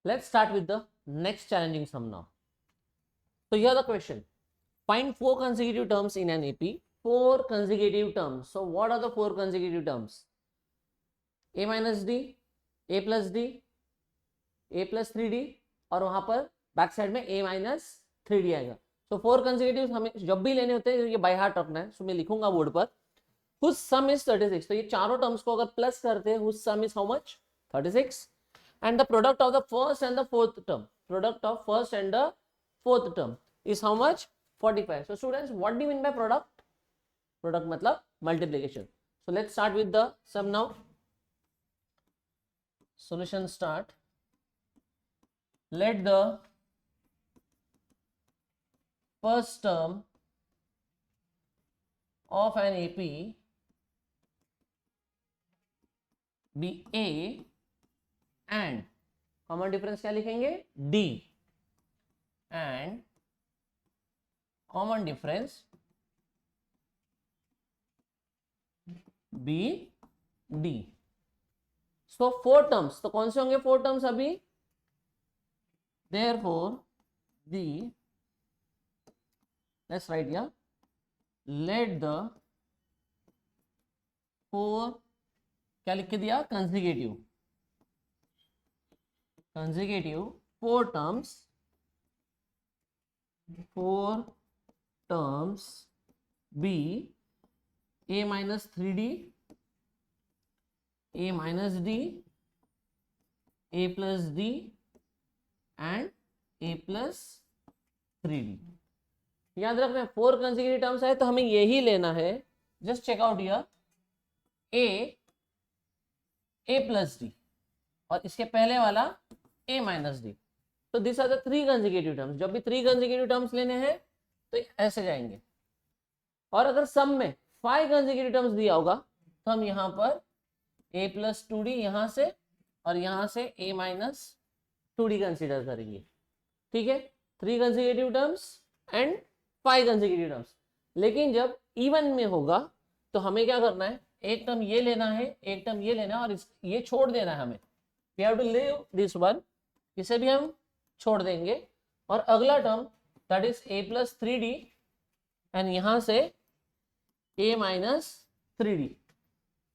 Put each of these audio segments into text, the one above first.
Let's start with the next challenging sum now. So here the question. Find 4 consecutive terms in an AP. 4 consecutive terms. So what are the 4 consecutive terms? A minus D, A plus D, A plus 3D और वहां पर back side में A minus 3D आएगा. So 4 consecutive हमें जब भी लेने होते हैं ये बाय हार्ट रखना है. So मैं लिखूंगा बोर्ड पर whose sum is 36. तो ये चारों टर्म्स को अगर प्लस करते हैं whose sum is how much? 36. And the product of the first and the fourth term, product of first and the fourth term is how much? 45. So students, what do you mean by product? Product matlab multiplication. So let's start with the sum now. Solution start. Let the first term of an AP be A and common difference क्या लिखेंगे? D and common difference B D. So 4 terms, तो कौन से होंगे 4 terms अभी? Therefore the, let's write here, let the 4, क्या लिख के दिया? Consecutive 4 terms be A minus 3D, A minus D, A plus D and A plus 3D. याद रखना 4 कंसेक्यूटिव टर्म्स है तो हमें यही लेना है. Just check out here A plus D और इसके पहले वाला A minus D. तो this are the 3 consecutive terms. जब भी 3 कंसेक्यूटिव टर्म्स लेने हैं तो ऐसे जाएंगे. और अगर सम में 5 कंसेक्यूटिव टर्म्स दिया होगा तो हम यहाँ पर A plus 2D यहाँ से और यहाँ से A minus 2D कंसिडर करेंगे. ठीक है, 3 consecutive terms and 5 consecutive terms. लेकिन जब इवन में होगा तो हमें क्या करना है? एक टर्म ये लेना है, एक टर्म ये लेना है और ये छोड़ देना है हमें. We have to leave this one, इसे भी हम छोड़ देंगे. और अगला term that is A plus 3D and यहां से A minus 3D.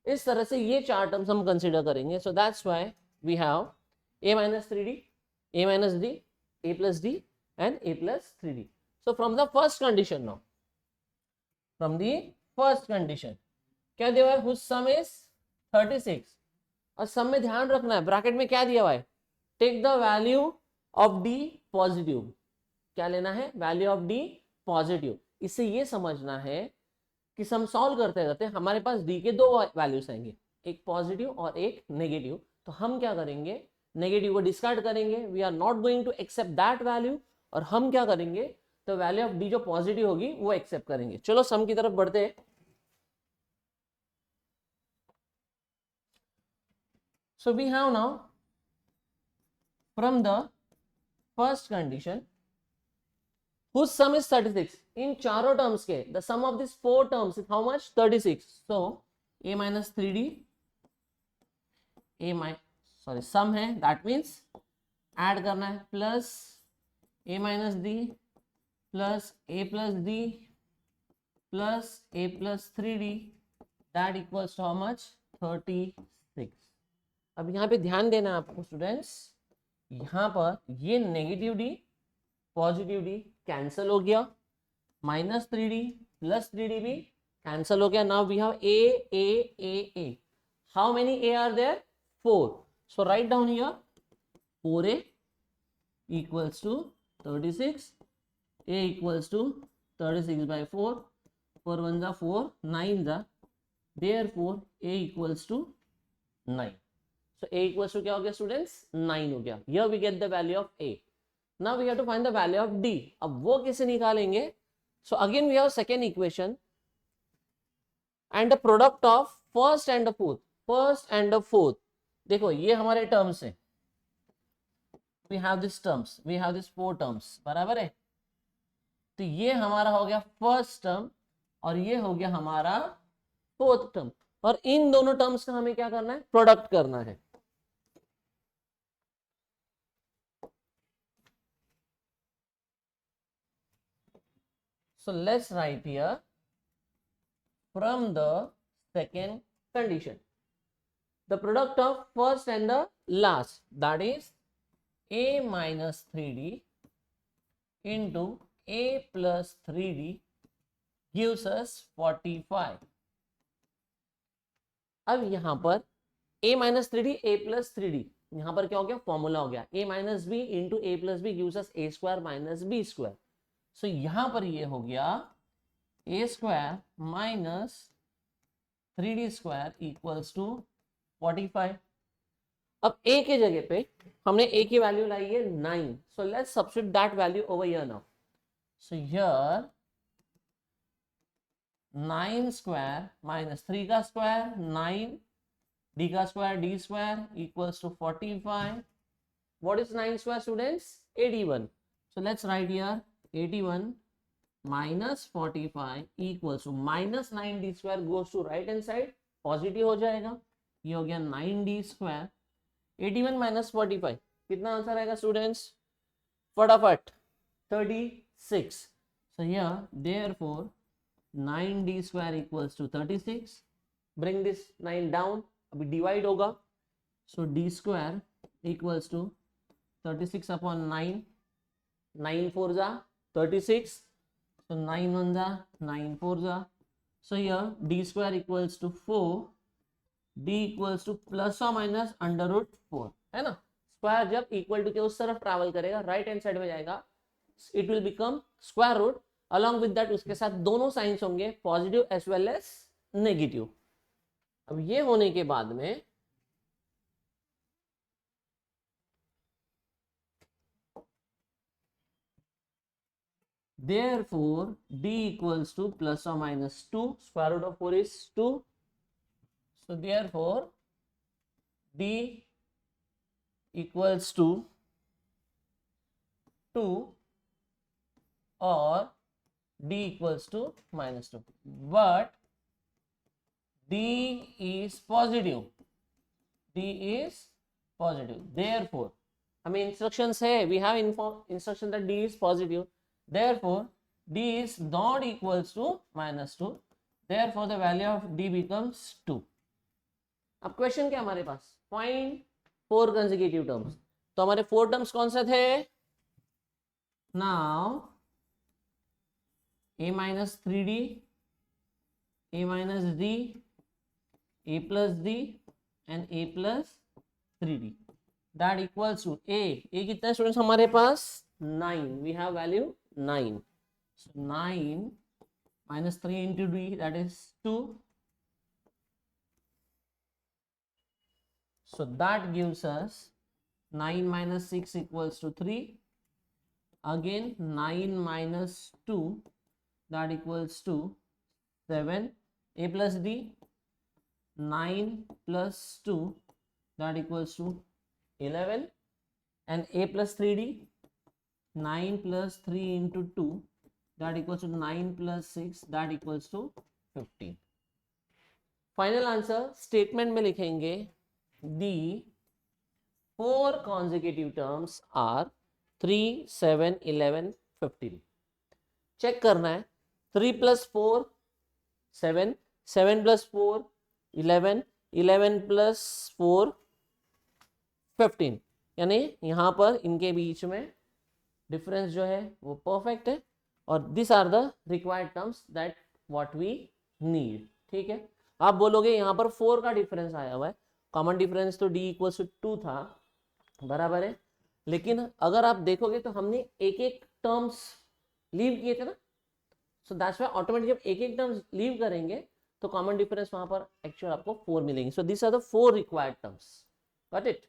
इस तरह से ये 4 टर्म्स हम कंसिडर करेंगे. So that's why we have A minus 3D, A minus D, A plus D and A plus 3D. So from the first condition now, from the first condition क्या दिया हुआ है? whose sum is 36. और सम में ध्यान रखना है bracket में क्या दिया हुआ है? Take the value of D positive. क्या लेना है? Value of D positive. इससे ये समझना है कि सम सॉल्व करते करते हमारे पास D के 2 वैल्यूज आएंगे, एक पॉजिटिव और एक नेगेटिव. तो हम क्या करेंगे? नेगेटिव को डिस्कार्ड करेंगे. We are not going to accept that value. और हम क्या करेंगे? तो वैल्यू ऑफ D जो पॉजिटिव होगी वो एक्सेप्ट करेंगे. चलो सम की तरफ बढ़ते हैं. So we have now from the first condition whose sum is 36. In चारों terms के the sum of these 4 terms is how much? 36. So A minus 3D, sum है, that means add करना है, plus A minus D plus A plus D plus A plus 3D, that equals to how much? 36. अब यहाँ पे ध्यान देना है आपको स्टूडेंट्स, यहाँ पर ये negative D positive D cancel हो गया, माइनस 3D प्लस 3D भी कैंसिल हो गया. Now we have A. How many A are there? 4. So write down here 4A equals to 36. A equals to 36 by 4. 4 1 जा 4, 9 जा, therefore A equals to 9. So A equals to क्या हो गया students? 9 हो गया. Here we get the value of A. Now we have to find the value of D. अब वो कैसे निकालेंगे? So again we have second equation and the product of first and the fourth. First and the fourth. देखो ये हमारे terms हैं. We have these terms. We have these 4 terms. बराबर है? तो ये हमारा हो गया फर्स्ट टर्म और ये हो गया हमारा फोर्थ टर्म. और इन दोनों टर्म्स का हमें क्या करना है? प्रोडक्ट करना है. So let's write here from the second condition the product of first and the last, that is a minus 3d into a plus 3d gives us 45. अब यहां पर a minus 3d a plus 3d, यहां पर क्या हो गया, formula हो गया a minus b into a plus b gives us a square minus b square. So यहां पर ये हो गया a square minus 3d square equals to 45. अब a के जगह पे हमने a की वैल्यू लाई है 9. So let's substitute that value over here now. So here 9 square minus 3 का स्क्वायर 9 d का square d square equals to 45. What is 9 square students? 81. So let's write here 81 minus 45 equals to minus 9d square goes to right hand side, positive हो जाएगा. ये हो गया 9d square. 81 minus 45 कितना answer आएगा students? फटाफट 36. So here therefore 9d square equals to 36. Bring this 9 down, अभी divide होगा. So d square equals to 36 upon 9. 9 4 जा 36. So 9 1 जा 9 4 जा. So here d square equals to 4. d equals to plus और minus under root 4 है ना. Square जब equal to के उस तरफ ट्रैवल करेगा राइट हैंड साइड में जाएगा, it will become square root. Along with that उसके साथ दोनों साइंस होंगे positive as well as negative. अब ये होने के बाद में therefore d equals to plus or minus 2. Square root of 4 is 2. So therefore d equals to 2 or d equals to minus 2. But d is positive. d is positive. Therefore हमें instructions है, we have instruction that d is positive. Therefore d is not equals to minus 2. Therefore the value of d becomes 2. अब question क्या हमारे पास? Find 4 consecutive terms. तो हमारे 4 terms कौन से थे? Now a minus 3d, a minus d, a plus d and a plus 3d. That equals to a कितना students हमारे पास? 9. We have value 9. So 9 minus 3 into d, that is 2. So that gives us 9 minus 6 equals to 3. Again 9 minus 2, that equals to 7. A plus d, 9 plus 2, that equals to 11. And a plus 3d, 9 plus 3 into 2, that equals to 9 plus 6, that equals to 15. Final answer statement में लिखेंगे the 4 consecutive terms are 3, 7, 11, 15. Check करना है 3 plus 4 7, 7 plus 4 11, 11 plus 4 15. यानी यहाँ पर इनके बीच में difference जो है वो परफेक्ट है और this are the required terms that what we need. ठीक है, आप बोलोगे यहाँ पर 4 का डिफरेंस आया हुआ है, कॉमन डिफरेंस तो d इक्वल्स टू 2 था, बराबर है. लेकिन अगर आप देखोगे तो हमने एक एक टर्म्स लीव किए थे ना, सो दैट्स व्हाई ऑटोमेटिक जब एक एक टर्म्स लीव करेंगे तो कॉमन डिफरेंस वहां पर एक्चुअल आपको 4 मिलेंगे. So this are the 4 required terms. Got it?